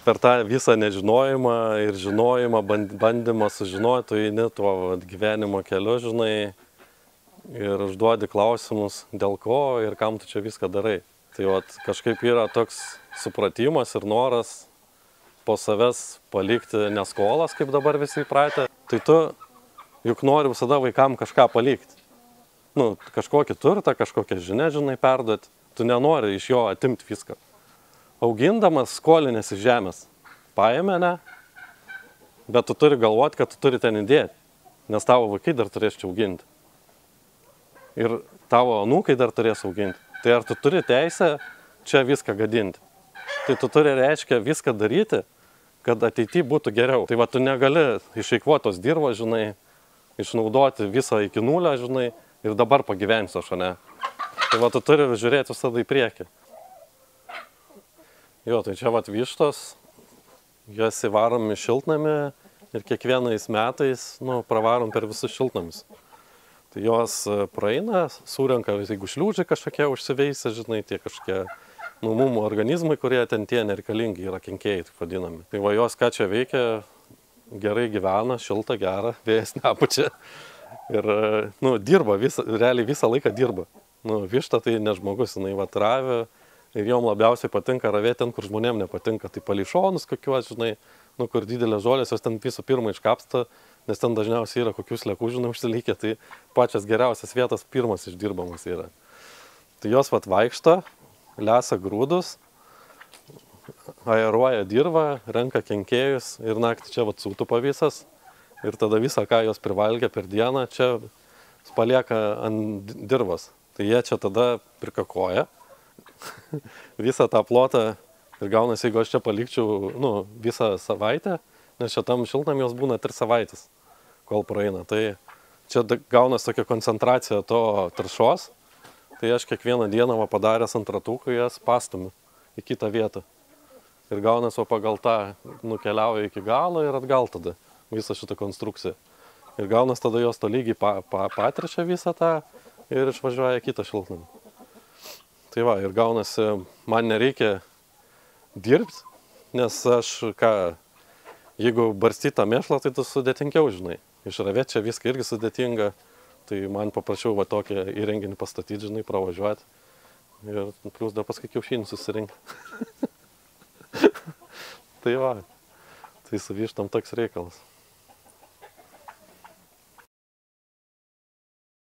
per tą visą nežinojimą ir žinojimą, bandymą sužinoti, tu eini tuo gyvenimo keliu, žinai, ir užduodi klausimus, dėl ko ir kam tu čia viską darai. Tai kažkaip yra toks supratimas ir noras po savęs palikti neskolas, kaip dabar visi įpratę. Tai tu juk nori visada vaikam kažką palikti. Nu, kažkokį turtą, kažkokią žinią, žinai, perduoti. Tu nenori iš jo atimti viską. Augindamas skolinės iš žemės. Paėmė, ne? Bet tu turi galvoti, kad tu turi ten įdėti. Nes tavo vaikai dar turės čia auginti. Ir tavo anūkai dar turės auginti. Tai ar tu turi teisę čia viską gadinti? Tai tu turi, reiškia, viską daryti, kad ateityje būtų geriau. Tai va, tu negali išeikvotos dirvos, žinai, išnaudoti visą iki nulio, žinai, ir dabar pagyvensiu aš, ne? Tai va, tu turi žiūrėti visada į priekį. Jo, tai čia va vištos, jas įvarom į šiltnamį ir kiekvienais metais, nu, pravarom per visus šiltnamis. Tai jos praeina, surenka, jeigu šliūdžiai kažkokie užsiveisia, žinai, tie kažkokie mum organizmai, kurie ten tie nereikalingi yra, kenkėjai, taip vadinami. Tai va jos ką čia veikia, gerai gyvena, šilta, gera, vėjas nepučia. Ir, nu, dirba, realiai visą laiką dirba. Nu, višta tai ne žmogus, jinai va ravė ir jom labiausiai patinka ravėti ten, kur žmonėm nepatinka. Tai palei šonus kokiuos, žinai, nu, kur didelės žolės, jos ten visų pirma iškapsta, nes ten dažniausiai yra kokius lekų, žinai, užsilikę, tai pačias geriausias vietas pirmas išdirbamas yra. Tai jos vat vaikšto, lesa grūdus, aeruoja dirvą, renka kenkėjus ir naktį čia vat sūtupa visas. Ir tada visą, ką jos privalgia per dieną, čia palieka ant dirvos. Tai jie čia tada prikakoja visą tą plotą ir gaunasi, jeigu aš čia palikčiau, nu, visą savaitę, nes čia tam šiltnam jos būna 3 savaitės, kol praeina. Tai čia gaunasi tokia koncentracija to taršos, tai aš kiekvieną dieną padaręs ant ratukų jas pastumiu į kitą vietą. Ir gaunasi pagal tą nukeliauja iki galo ir atgal tada visą šitą konstrukciją. Ir gaunas tada jos tolygiai patrečia visą tą ir išvažiuoja kitą šiltnamį. Tai va, ir gaunasi, man nereikia dirbti, nes aš jeigu barstyt tą mėšlą, tai tu sudėtingiau, žinai. Išravėti čia viską irgi sudėtinga, tai man paprašiau va tokį įrenginį pastatyti, žinai, pravažiuoti. Ir plus dar paskui kiaušinį susirinkti. Tai va, tai su vištom toks reikalas.